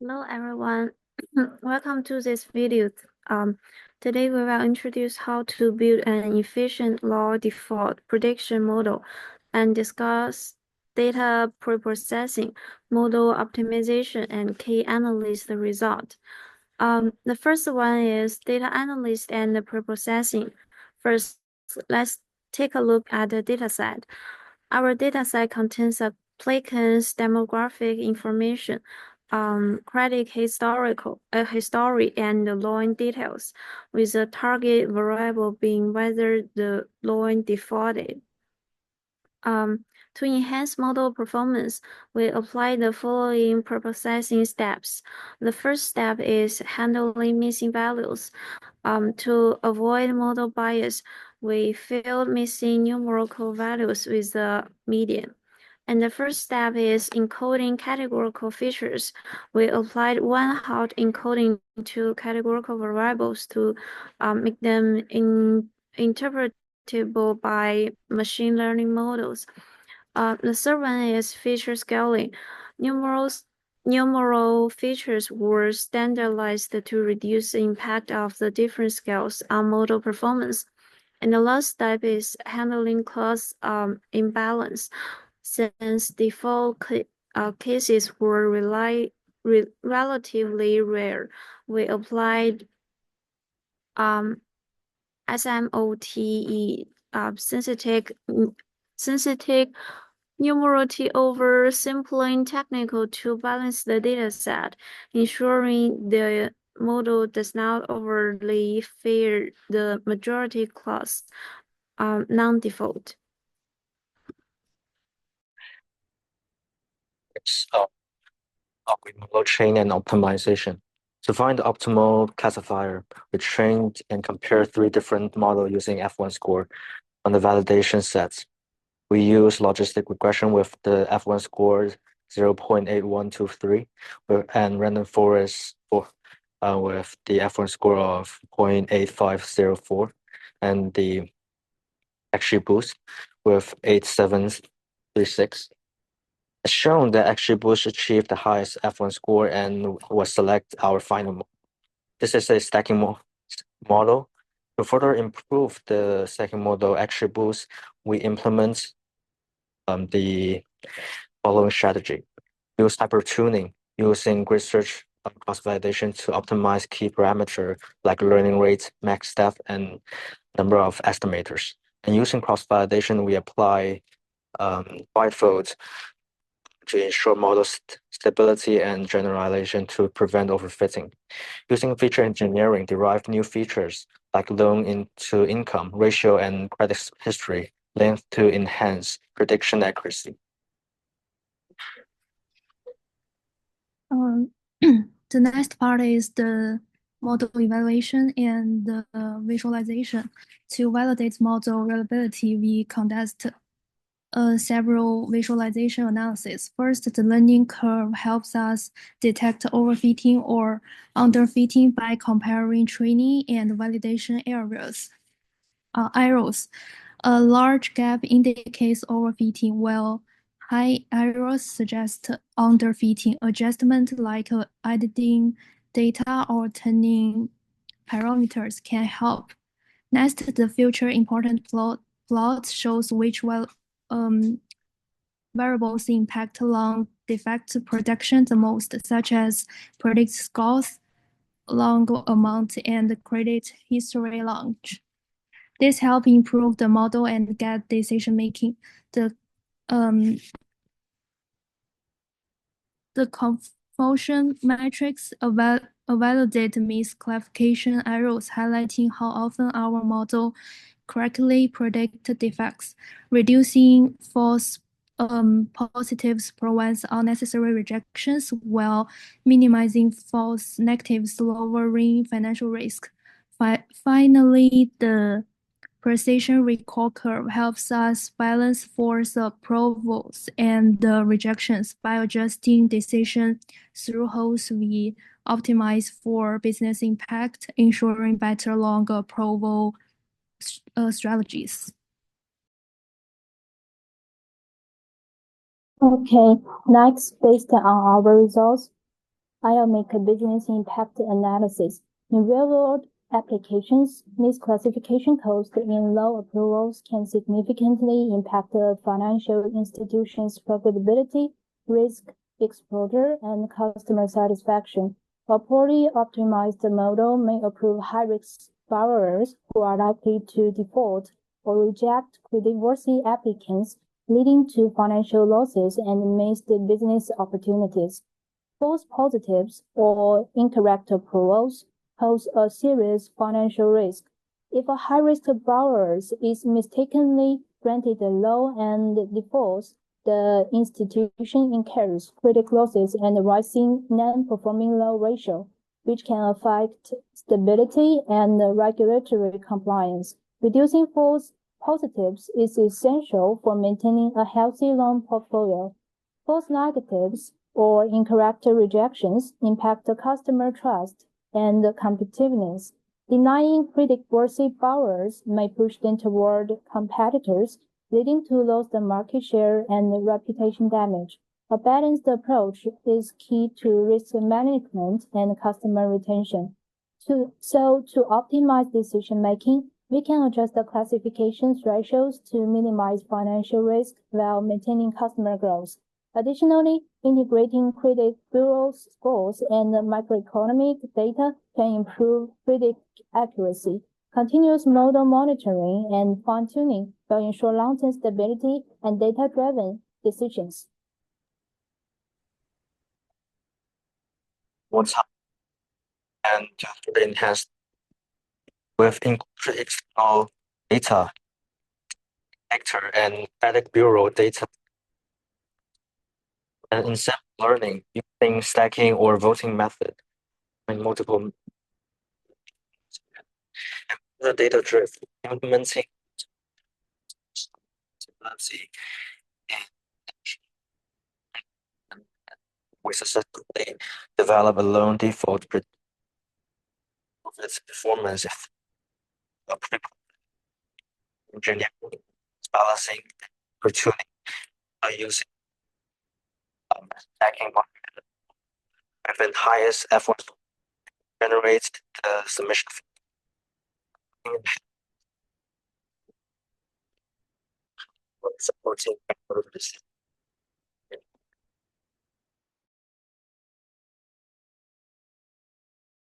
Hello everyone, welcome to this video. Today we will introduce how to build an efficient law default prediction model and discuss data preprocessing, model optimization, and key analysis result. The first one is data analysis and preprocessing. First, let's take a look at the dataset. Our dataset contains applicants' demographic information, credit history, and loan details, with the target variable being whether the loan defaulted. To enhance model performance, we apply the following preprocessing steps. The first step is handling missing values. To avoid model bias, we fill missing numerical values with the median. And the first step is encoding categorical features. We applied one-hot encoding to categorical variables to make them interpretable by machine learning models. The third one is feature scaling. Numeral features were standardized to reduce the impact of the different scales on model performance. And the last step is handling class imbalance. Since default cases were relatively rare, we applied SMOTE synthetic numerality over simpling technical to balance the dataset, ensuring the model does not overly favor the majority class non-default. It's model chain and optimization. To find the optimal classifier, we trained and compared 3 different models using F1 score on the validation sets. We use logistic regression with the F1 score 0.8123 and random forest with the F1 score of 0.8504 and the XGBoost with 8736. It's shown that XGBoost achieved the highest F1 score and was select our final model. This is a stacking model. To further improve the stacking model XGBoost, we implement the following strategy. Use hypertuning using grid search cross-validation to optimize key parameters like learning rate, max depth, and number of estimators. And using cross-validation, we apply bifolds to ensure model stability and generalization to prevent overfitting. Using feature engineering, derive new features like loan into income ratio and credit history length to enhance prediction accuracy. The next part is the model evaluation and the visualization. To validate model reliability, we conduct several visualization analysis. First, the learning curve helps us detect overfitting or underfitting by comparing training and validation errors. A large gap indicates overfitting, while high errors suggest underfitting. Adjustment like editing data or turning parameters can help. Next, the future important plot shows which variables impact long defect prediction the most, such as predict scores, long amount, and credit history launch. This helps improve the model and get decision making. The confusion matrix validate misclassification errors, highlighting how often our model correctly predict defects. Reducing false positives prevents unnecessary rejections while minimizing false negatives, lowering financial risk. Finally, the precision recall curve helps us balance false approvals and rejections. By adjusting decision thresholds, we optimize for business impact, ensuring better long approval strategies. Okay, next, based on our results, I'll make a business impact analysis. In real-world applications, misclassification costs in low approvals can significantly impact a financial institution's profitability, risk exposure, and customer satisfaction. A poorly optimized model may approve high-risk borrowers who are likely to default or reject creditworthy applicants, leading to financial losses and missed business opportunities. False positives or incorrect approvals pose a serious financial risk. If a high-risk borrower is mistakenly granted a loan and defaults, the institution incurs credit losses and a rising non-performing loan ratio, which can affect stability and regulatory compliance. Reducing false positives is essential for maintaining a healthy loan portfolio. False negatives or incorrect rejections impact the customer trust and competitiveness. Denying creditworthy borrowers may push them toward competitors, leading to lost market share and reputation damage. A balanced approach is key to risk management and customer retention. To optimize decision making, we can adjust the classification thresholds to minimize financial risk while maintaining customer growth. Additionally, integrating credit bureau scores and microeconomic data can improve credit accuracy. Continuous model monitoring and fine-tuning will ensure long-term stability and data-driven decisions. What's and to further enhance with included external data, actor and credit bureau data, and in sample learning using stacking or voting method and multiple the data drift implementing we successfully develop a loan default of its performance engineering, balancing, opportunity by using stacking with the highest effort generates the submission supporting